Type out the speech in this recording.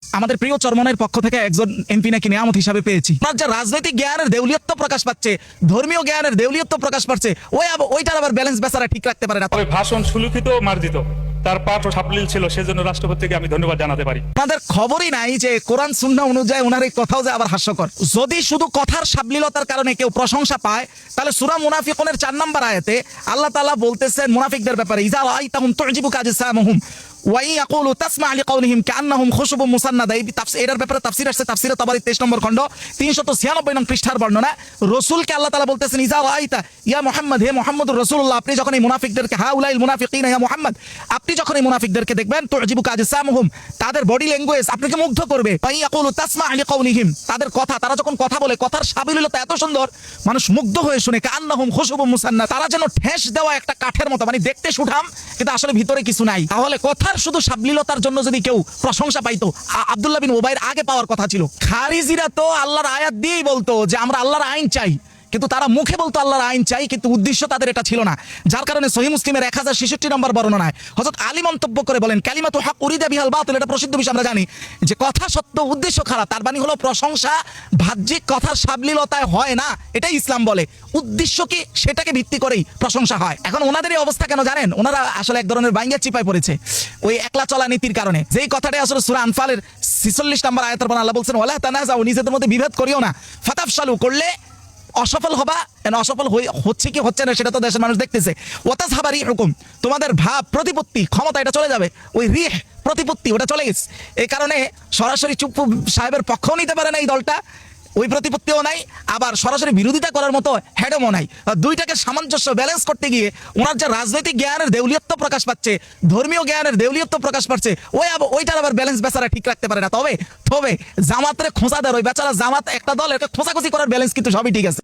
আমাদের প্রিয় চরমনের পক্ষ থেকে একজন এমপি নাকি নিয়ামত হিসাবে পেয়েছি। আপনার যে রাজনৈতিক জ্ঞানের দেউলিয়ত্ব প্রকাশ পাচ্ছে, ধর্মীয় জ্ঞানের দেউলিয়ত্ব প্রকাশ পাচ্ছে, ওইটার আবার ব্যালেন্স বেচারা ঠিক রাখতে পারে না। তবে ভাষণ সুলিখিত ও মার্জিত, তার পাঠ ও সাবলীল ছিল, সেজন্য রাষ্ট্রপতিকে আমি ধন্যবাদ জানাতে পারি। আমাদের খবরই নাই যে কোরআন সুন্নাহ অনুযায়ী ওনার এই কথাও যে আবার হাস্যকর। যদি শুধু কথার সাবলীলতার কারণে কেউ প্রশংসা পায়, তাহলে সূরা মুনাফিকুনের 4 নম্বর আয়াতে আল্লাহ তাআলা বলতেছেন মুনাফিকদের ব্যাপারে, ইযা রাআইতাহুম তু'জিবুকা আজসামুহুম ওয়া ইয়াকুলু তাসমা' লিকাউলিহিম কান্নাহুম খুশুবুম মুসান্নাদা। এই এটার ব্যাপারে তাফসীর আসছে, তাফসীরে তাবারী 23 নম্বর খণ্ড 396 নং পৃষ্ঠার বর্ণনা। রাসূলকে আল্লাহ তাআলা বলতেছেন, ইযা রাআইতা ইয়া মুহাম্মদ, হে মুহাম্মদুর রাসূলুল্লাহ, আপনি যখন এই মুনাফিকদেরকে, হাউলাইল মুনাফিকিনা ইয়া মুহাম্মদ, আপনি যখন এই মুনাফিকদেরকে দেখবেন, তু'জিবুকা আজসামুহুম, তাদের বডি ল্যাঙ্গুয়েজ আপনাকে মুগ্ধ করবে, ওয়া ইয়াকুলু তাসমা' লিকাউলিহিম, তাদের কথা, তারা যখন কথা বলে কথার সাবলীলতা এত সুন্দর মানুষ মুগ্ধ হয়ে শুনে, কান্নাহুম খুশুবুম মুসান্নাদ, তারা যেন ঠেস দেওয়া একটা কাঠের মতো, মানে দেখতে সুঠাম কিন্তু আসলে ভিতরে কিছু নাই। তাহলে কথার শুধু সাবলীলতার জন্য যদি কেউ প্রশংসা পাইতো, আব্দুল্লাহ বিন উবাইর আগে পাওয়ার কথা ছিল। খারিজিরা তো আল্লাহর আয়াত দিয়েই বলতো যে আমরা আল্লাহর আইন চাই, কিন্তু তারা মুখে বলতো আল্লাহর আইন চাই, কিন্তু উদ্দেশ্য তাদের এটা ছিল না। যার কারণে সহিহ মুসলিমের 1066 নম্বর বর্ণনায় হযরত আলী মন্তব্য করে বলেন, কালিমাতু হক উরিদা বিহাল বাতিল, এটা প্রসিদ্ধ বিষয় আমরা জানি যে কথা সত্য উদ্দেশ্য খারাপ। তার মানে হলো প্রশংসা বাহ্যিক কথার সাবলীলতায় হয় না, এটাই ইসলাম বলে। উদ্দেশ্য কি সেটাকে ভিত্তি করেই প্রশংসা হয়। এখন ওনাদের এই অবস্থা কেন জানেন? ওনারা আসলে এক ধরনের বাইঙ্গা চিপায় পড়েছে ওই একলা চলা নীতির কারণে। যেই কথাটাই আসলে সূরা আনফালের 46 নম্বর আয়াতের পর আল্লাহ বলছেন, ওয়ালা তানাজাউ, নিজেদের মধ্যে বিভেদ করিও না, ফাতাফশালু, করলে অসফল হবা। অসফল হচ্ছে কি হচ্ছে না সেটা তো দেশের মানুষ দেখতেছে। ওয়াতাজহাবা রিহুকুম, তোমাদের ভাব প্রতিপত্তি ক্ষমতা এটা চলে যাবে, ওই রিহ প্রতিপত্তি ওটা চলে গেছে। এই কারণে সরাসরি চুপ্পু সাহেবের পক্ষও নিতে পারে না এই দলটা, ওই প্রতিপত্তিও নাই, আবার সরাসরি বিরোধিতা করার মতো হেডমও নাই। দুইটাকে সামঞ্জস্য ব্যালেন্স করতে গিয়ে ওনার যে রাজনৈতিক জ্ঞানের দেউলিয়ত্ব প্রকাশ পাচ্ছে, ধর্মীয় জ্ঞানের দেউলিয়ত্ব প্রকাশ পাচ্ছে, ওইটার আবার ব্যালেন্স বেচারা ঠিক রাখতে পারে না। তবে জামাতের খোঁচা দেয়, ওই বেচারা জামাত একটা দল, এটা খোঁচাখুচি করার ব্যালেন্স কিন্তু সবই ঠিক আছে।